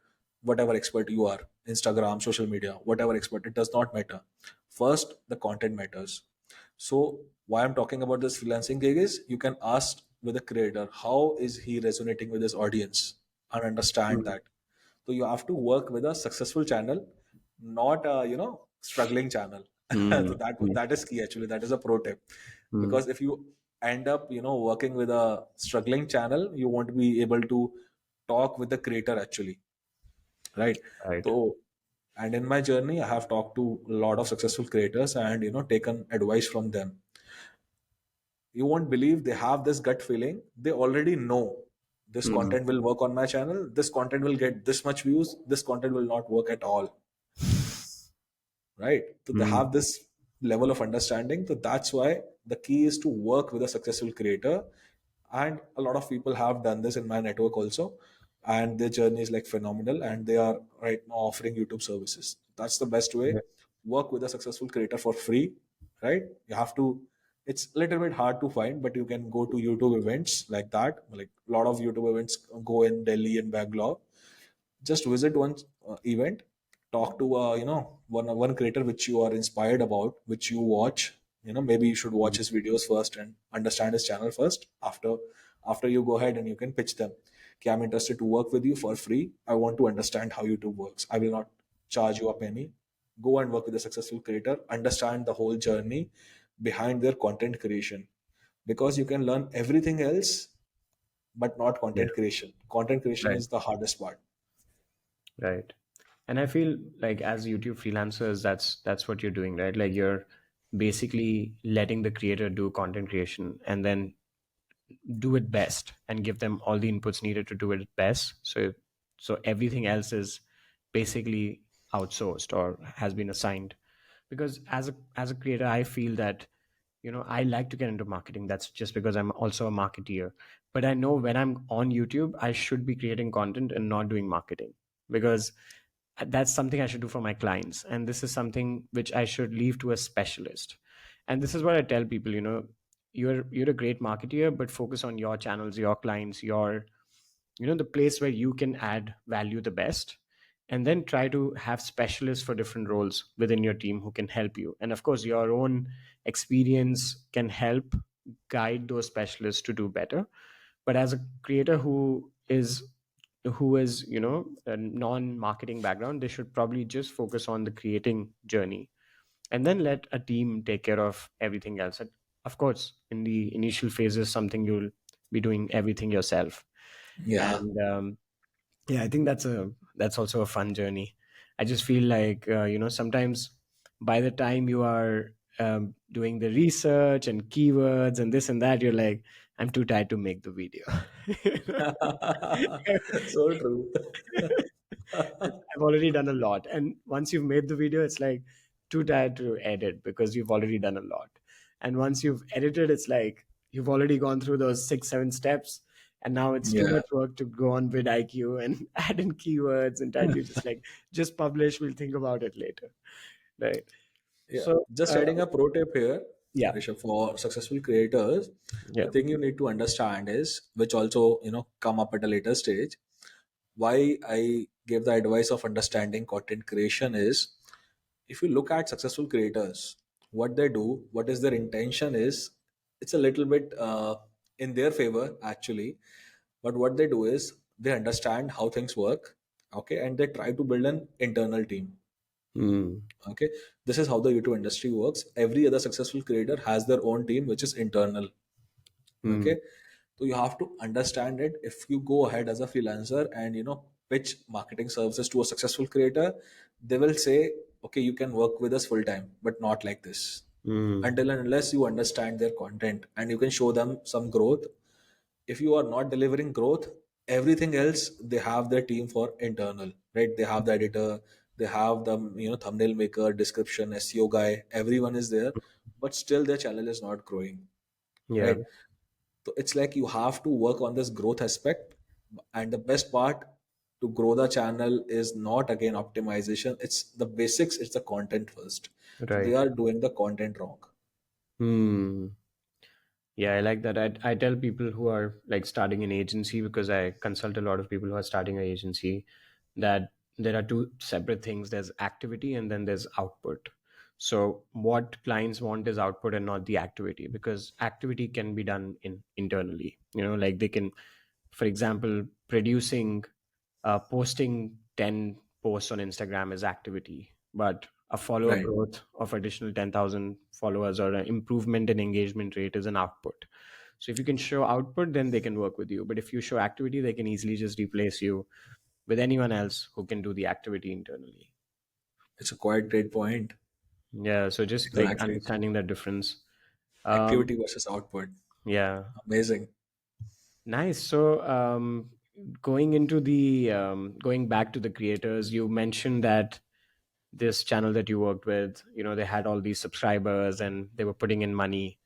whatever expert you are, Instagram, social media, whatever expert, it does not matter. First, the content matters. So why I'm talking about this freelancing gig is, you can ask with the creator, how is he resonating with his audience, and understand Mm. that. So you have to work with a successful channel, not a struggling channel. So Mm. that is key actually. That is a pro tip, Mm. because if you end up working with a struggling channel, you won't be able to talk with the creator actually, right? Right. So, and in my journey, I have talked to a lot of successful creators and taken advice from them. You won't believe, they have this gut feeling. They already know this Mm. content will work on my channel, this content will get this much views, this content will not work at all, right? So they Mm. have this level of understanding. So that's why the key is to work with a successful creator. And a lot of people have done this in my network also, and their journey is like phenomenal, and they are right now offering YouTube services. That's the best way. Yeah. Work with a successful creator for free, right? You have to, it's a little bit hard to find, but you can go to YouTube events like that. Like a lot of YouTube events go in Delhi and Bangalore. Just visit one event, talk to one creator which you are inspired about, which you watch. Maybe you should watch Mm. his videos first and understand his channel first. After you go ahead and you can pitch them, okay, I'm interested to work with you for free. I want to understand how YouTube works. I will not charge you a penny. Go and work with a successful creator, understand the whole journey behind their content creation, because you can learn everything else, but not Yeah. content creation. Content creation Right. is the hardest part. Right. And I feel like as YouTube freelancers, that's what you're doing, right? Like you're basically letting the creator do content creation and then do it best and give them all the inputs needed to do it best. So everything else is basically outsourced or has been assigned. Because as a creator, I feel that I like to get into marketing. That's just because I'm also a marketeer. But I know when I'm on YouTube, I should be creating content and not doing marketing, because that's something I should do for my clients. And this is something which I should leave to a specialist. And this is what I tell people, you're a great marketeer, but focus on your channels, your clients, the place where you can add value the best, and then try to have specialists for different roles within your team who can help you. And of course your own experience can help guide those specialists to do better. But as a creator who is a non marketing background, they should probably just focus on the creating journey, and then let a team take care of everything else. And of course in the initial phases, something you'll be doing everything yourself. Yeah. And yeah, I think that's also a fun journey. I just feel like sometimes by the time you are doing the research and keywords and this and that, you're like, I'm too tired to make the video. So true. I've already done a lot. And once you've made the video, it's like too tired to edit because you've already done a lot. And once you've edited, it's like you've already gone through those 6 7 steps. And now it's too Yeah. much work to go on vidIQ and add in keywords and try to just like just publish. We'll think about it later. Right. Yeah, So just adding a pro tip here, yeah. Rishabh, for successful creators, the Yeah. thing you need to understand is, which also come up at a later stage. Why I gave the advice of understanding content creation is, if you look at successful creators, what they do, what is their intention is, it's a little bit in their favor actually. But what they do is they understand how things work, okay, and they try to build an internal team. Mm. Okay, this is how the YouTube industry works. Every other successful creator has their own team which is internal. Mm. Okay, so you have to understand it. If you go ahead as a freelancer and pitch marketing services to a successful creator, they will say, okay, you can work with us full time, but not like this. Mm. Until and unless you understand their content and you can show them some growth. If you are not delivering growth, everything else they have their team for internal, right? They have the editor, they have the thumbnail maker, description, SEO guy, everyone is there, but still their channel is not growing, Yeah. right? So it's like you have to work on this growth aspect. And the best part to grow the channel is not again optimization, it's the basics, it's the content first. So they Right. are doing the content wrong. Hmm. Yeah, I like that. I tell people who are like starting an agency, because I consult a lot of people who are starting an agency, that there are two separate things. There's activity and then there's output. So what clients want is output and not the activity, because activity can be done internally. Like they can, for example, posting 10 posts on Instagram is activity, but a follower Right. growth of additional 10,000 followers or an improvement in engagement rate is an output. So if you can show output, then they can work with you. But if you show activity, they can easily just replace you with anyone else who can do the activity internally. It's a quite great point. Yeah. So just like Exactly. understanding that difference. Activity Um, versus output. yeah. Amazing. Nice. So, going back to the creators, you mentioned that this channel that you worked with, they had all these subscribers and they were putting in money.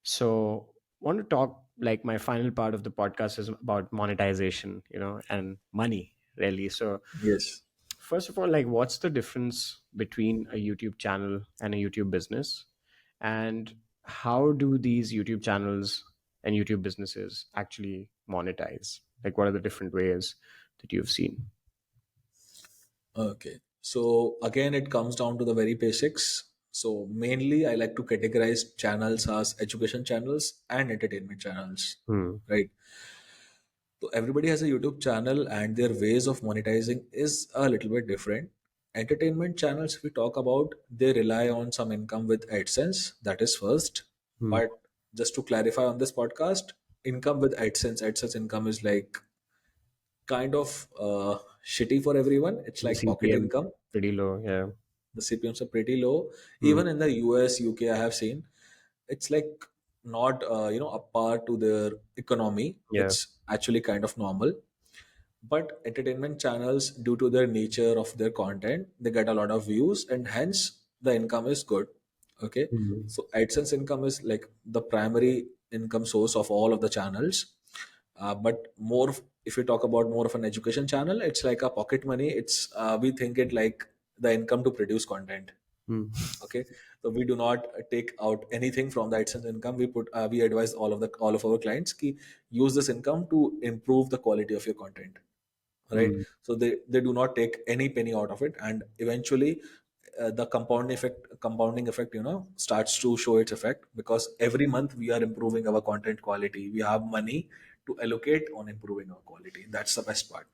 So, want to talk, like, my final part of the podcast is about monetization, and money, really. So, Yes. first of all, like, what's the difference between a YouTube channel and a YouTube business? And how do these YouTube channels and YouTube businesses actually monetize? Like, what are the different ways that you've seen? Okay. So again, it comes down to the very basics. So mainly, I like to categorize channels as education channels and entertainment channels, Hmm. right? So everybody has a YouTube channel, and their ways of monetizing is a little bit different. Entertainment channels, if we talk about, they rely on some income with AdSense. That is first. Hmm. But just to clarify on this podcast, income with AdSense income is like kind of shitty for everyone. It's The like pocket CPM income. pretty low. Yeah. The CPMs are pretty low. Hmm. Even in the US, UK, I have seen it's like not a part to their economy. Yeah. It's actually kind of normal. But entertainment channels, due to their nature of their content, they get a lot of views, and hence the income is good. Okay, Mm. so AdSense income is like the primary income source of all of the channels. But if you talk about more of an education channel, it's like a pocket money. It's we think it like the income to produce content. Mm. Okay, so we do not take out anything from the AdSense income. We advise all of our clients ki use this income to improve the quality of your content, right? Mm. So they do not take any penny out of it, and eventually the compounding effect starts to show its effect, because every month we are improving our content quality. We have money to allocate on improving our quality. That's the best part,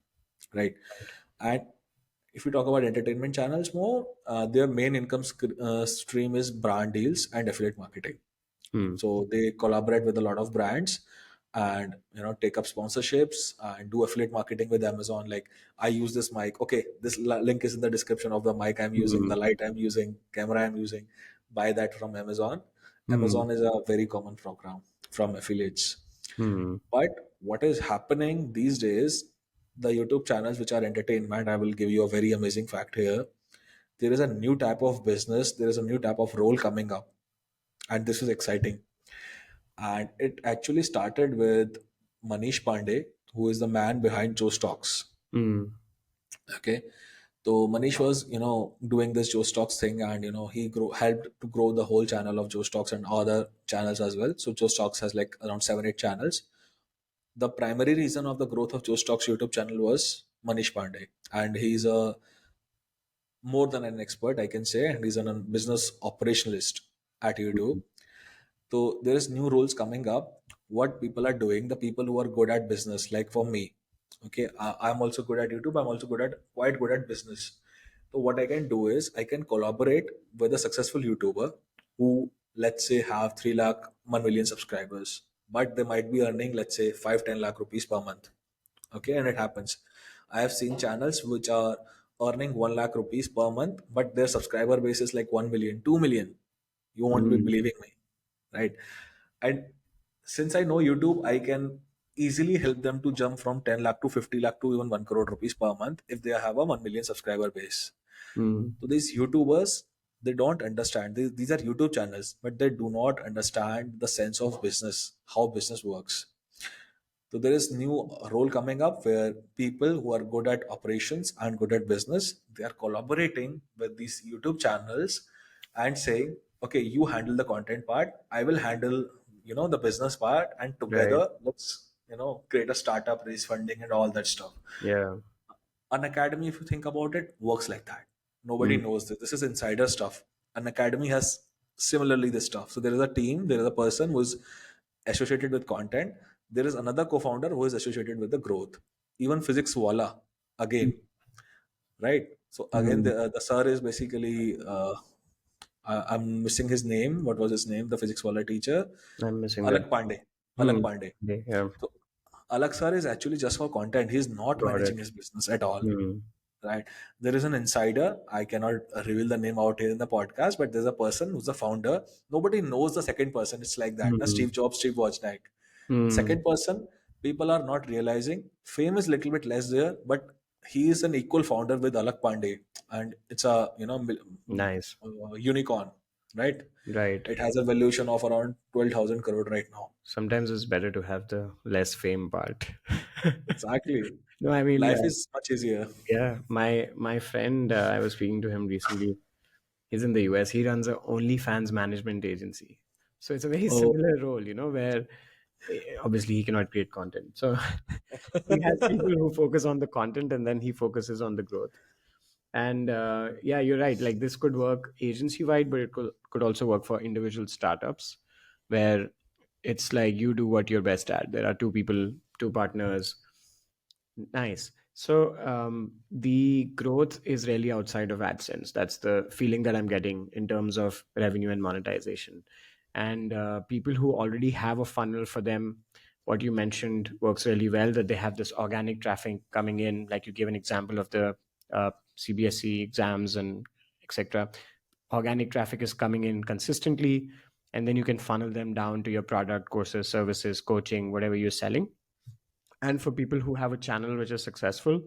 right? And if we talk about entertainment channels more, their main stream is brand deals and affiliate marketing. Mm. So they collaborate with a lot of brands and take up sponsorships and do affiliate marketing with Amazon. Like, I use this mic, okay, this link is in the description of the mic I'm using, Mm. the light I'm using, camera I'm using. Buy that from Amazon. Mm. Amazon is a very common program from affiliates. Mm. But what is happening these days, the YouTube channels which are entertainment, I will give you a very amazing fact here. There is a new type of business, there is a new type of role coming up, and this is exciting. And it actually started with Manish Pandey, who is the man behind Joe Stocks. Mm. Okay, so Manish was doing this Joe Stocks thing, and he helped to grow the whole channel of Joe Stocks and other channels as well. So Joe Stocks has like around 7 8 channels. The primary reason of the growth of Joe Stocks YouTube channel was Manish Pandey, and he's a more than an expert, I can say, and he's a business operationalist at YouTube. So there is new rules coming up. What people are doing, the people who are good at business, like for me, okay, I'm also good at YouTube. I'm also quite good at business. So what I can do is I can collaborate with a successful YouTuber who, let's say, have 3 lakh, 1 million subscribers, but they might be earning, let's say, 5 10 lakh rupees per month. Okay, and it happens. I have seen channels which are earning 1 lakh rupees per month, but their subscriber base is like 1 million, 2 million. You won't be Mm. believing me, right? And since I know YouTube, I can easily help them to jump from 10 lakh to 50 lakh to even 1 crore rupees per month if they have a 1 million subscriber base. Mm. So these YouTubers, they don't understand. These are YouTube channels, but they do not understand the sense of business, how business works. So there is new role coming up where people who are good at operations and good at business, they are collaborating with these YouTube channels and saying, okay, you handle the content part, I will handle, the business part, and Right. together let's, create a startup, raise funding and all that stuff. Yeah. An academy, if you think about it, works like that. Nobody Mm. knows this. This is insider stuff. An academy has similarly this stuff. So there is a team, there is a person who is associated with content. There is another co-founder who is associated with the growth. Even physics wala, again, right? So again, Mm. the sir is basically I'm missing his name. What was his name? The physics wala teacher, I'm missing that. Alak Pandey. Alak Mm. Pandey. Okay, yeah. So Alak sir is actually just for content. He's not Got it. managing his business at all, Mm. right? There is an insider. I cannot reveal the name out here in the podcast, but there's a person who's the founder. Nobody knows the second person. It's like that. Na Mm. Steve Jobs, Steve Wozniak. Mm. Second person, people are not realizing. Fame is little bit less there, but he is an equal founder with Alak Pandey, and it's a Nice. unicorn, right? Right. It has a valuation of around 12,000 crore right now. Sometimes it's better to have the less fame part. Exactly. No, I mean, Life is much easier. yeah. My friend, I was speaking to him recently. He's in the US. He runs a OnlyFans management agency. So it's a very Oh. similar role, where obviously he cannot create content. So he has people who focus on the content and then he focuses on the growth. And yeah, you're right. Like this could work agency wide, but it could also work for individual startups where it's like you do what you're best at. There are two people, two partners. Nice. So the growth is really outside of AdSense. That's the feeling that I'm getting in terms of revenue and monetization. And people who already have a funnel for them, what you mentioned works really well. That they have this organic traffic coming in, like you gave an example of the CBSE exams and etc. Organic traffic is coming in consistently, and then you can funnel them down to your product, courses, services, coaching, whatever you're selling. And for people who have a channel which is successful,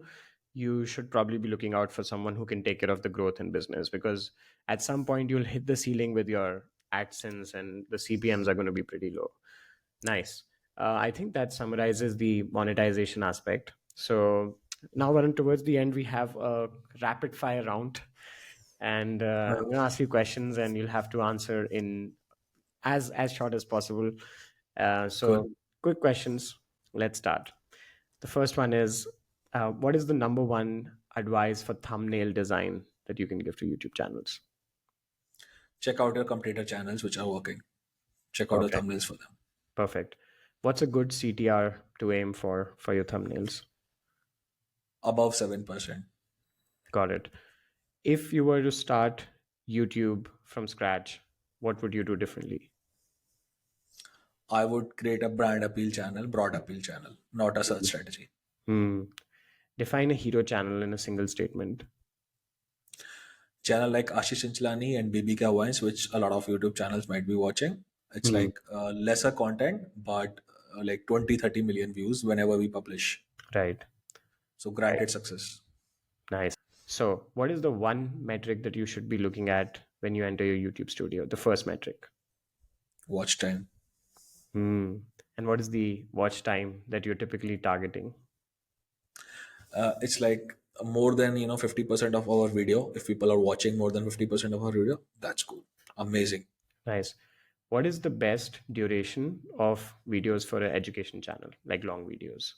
you should probably be looking out for someone who can take care of the growth in business, because at some point you'll hit the ceiling with your AdSense and the CPMs are going to be pretty low. Nice. I think that summarizes the monetization aspect. So now, Varun, towards the end, we have a rapid fire round. And I'm going to ask you questions, and you'll have to answer in as short as possible. Cool. So, quick questions. Let's start. The first one is, what is the number one advice for thumbnail design that you can give to YouTube channels? Check out your competitor channels which are working. Check out the Okay, thumbnails for them. perfect. What's a good CTR to aim for your thumbnails? Above 7%. Got it. If you were to start YouTube from scratch, what would you do differently? I would create a brand appeal channel, broad appeal channel, not a search strategy. Hmm. Define a hero channel in a single statement. Channel like Ashish Inchlani and BBK Wines, which a lot of YouTube channels might be watching. It's Hmm. like lesser content, but like 20, 30 million views whenever we publish. Right. So Right. granted success. Nice. So, what is the one metric that you should be looking at when you enter your YouTube studio? The first metric. Watch time. Hmm. And what is the watch time that you're typically targeting? It's like more than 50% of our video. If people are watching more than 50% of our video, that's cool. Amazing. Nice. What is the best duration of videos for an education channel, like long videos?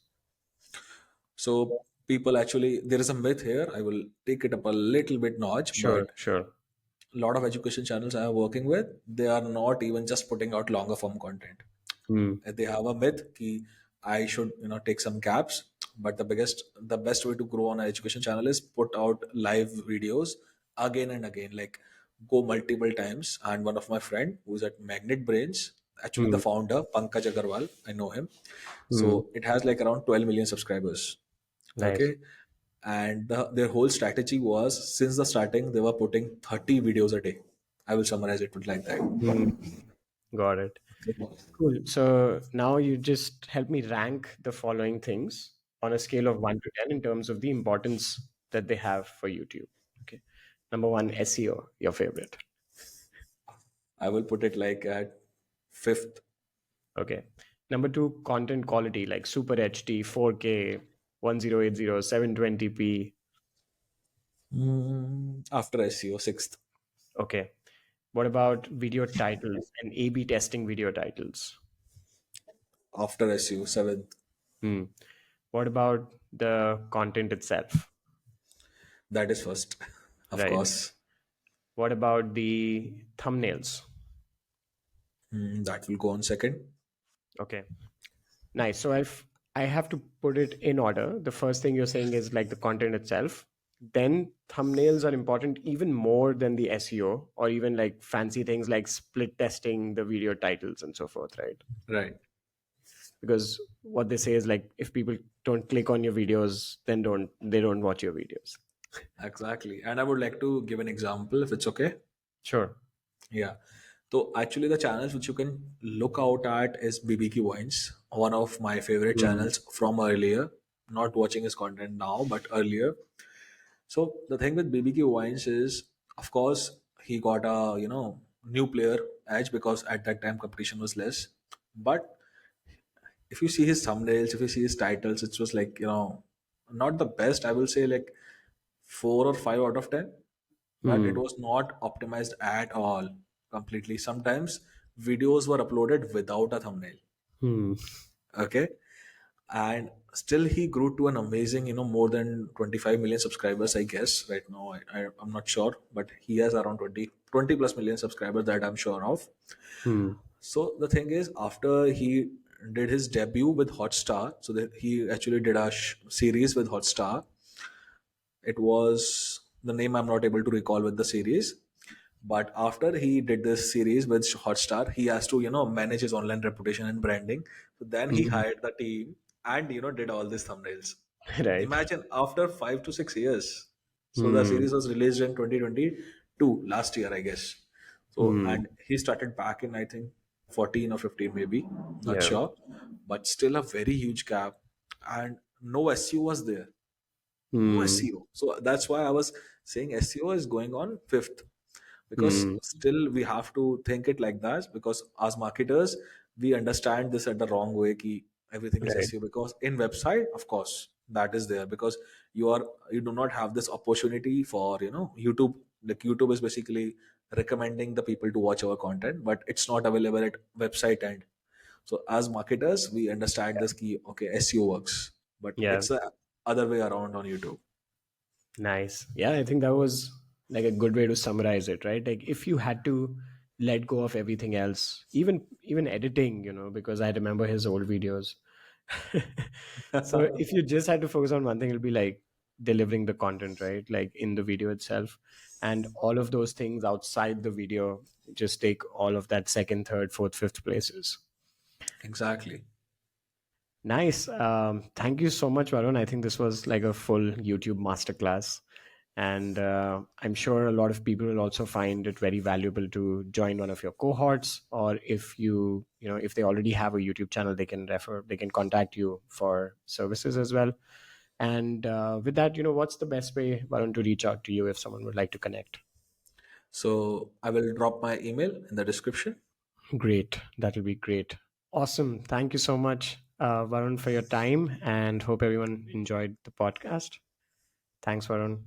So people actually, there is a myth here. I will take it up a little bit notch, Sure, but sure. a lot of education channels I am working with, they are not even just putting out longer form content. Hmm. They have a myth ki I should take some gaps, but the best way to grow on an education channel is put out live videos again and again, like go multiple times. And one of my friend who's at Magnet Brains, actually Hmm. the founder Pankaj Agarwal, I know him. Hmm. So it has like around 12 million subscribers. Nice. Okay. And their whole strategy was, since the starting they were putting 30 videos a day. I will summarize it with like that. Hmm. Got it. Cool. So now you just help me rank the following things on a scale of 1 to 10 in terms of the importance that they have for YouTube. Okay. Number one, SEO, your favorite. I will put it like at fifth. Okay. Number two, content quality like Super HD, 4K, 1080, 720p. After SEO, sixth. Okay. What about video titles and A/B testing video titles? After SEO, seventh. Hmm. What about the content itself? That is first, of Right. course. What about the thumbnails? That will go on second. Okay. Nice. So if I have to put it in order, the first thing you're saying is like the content itself. Then thumbnails are important even more than the SEO or even like fancy things like split testing the video titles and so forth, right? Right. Because what they say is like if people don't click on your videos, then don't watch your videos. Exactly. And I would like to give an example if it's okay. Sure. Yeah. So actually, the channels which you can look out at is BBQ Wines, one of my favorite Hmm. channels from earlier. Not watching his content now, but earlier. So the thing with BBQ Wines is, of course, he got a new player edge because at that time competition was less. But if you see his thumbnails, if you see his titles, it was like not the best. I will say like 4 or 5 out of 10, but it Hmm. was not optimized at all completely. Sometimes videos were uploaded without a thumbnail. Hmm. Okay. And still he grew to an amazing more than 25 million subscribers, I guess right now. I'm not sure, but he has around 20 plus million subscribers that I'm sure of. Hmm. So the thing is, after he did his debut with Hotstar, so that he actually did a series with Hotstar. It was the name I'm not able to recall with the series. But after he did this series with Hotstar, he has to, manage his online reputation and branding. So then he Hmm. hired the team and, did all these thumbnails. Right. Imagine after 5 to 6 years. So the Hmm. series was released in 2022, last year, I guess. So, Hmm. and he started back in, I think, 14 or 15, maybe, not Yeah. sure, but still a very huge gap. And no SEO was there. no Hmm. SEO. So that's why I was saying SEO is going on fifth, because Hmm. still we have to think it like that, because as marketers we understand this at the wrong way ki everything is Right. SEO, because in website of course that is there, because you do not have this opportunity for YouTube. Like YouTube is basically recommending the people to watch our content, but it's not available at website end. So as marketers we understand this key, okay, SEO works, but Yeah. it's the other way around on YouTube. Nice. Yeah, I think that was like a good way to summarize it, right? Like if you had to let go of everything else, even editing, because I remember his old videos. So if you just had to focus on one thing, it'll be like delivering the content, right? Like in the video itself. And all of those things outside the video just take all of that second, third, fourth, fifth places. Exactly. Nice. Thank you so much, Varun. I think this was like a full YouTube masterclass. And I'm sure a lot of people will also find it very valuable to join one of your cohorts, or if if they already have a YouTube channel, they can contact you for services as well. And with that, what's the best way, Varun, to reach out to you if someone would like to connect? So I will drop my email in the description. Great. That'll be great. Awesome. Thank you so much, Varun, for your time, and hope everyone enjoyed the podcast. Thanks, Varun.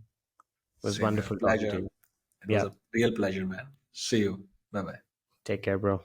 It was Same here. wonderful talking to Pleasure. you. It was Yeah. a real pleasure, man. See you. Bye bye. Take care, bro.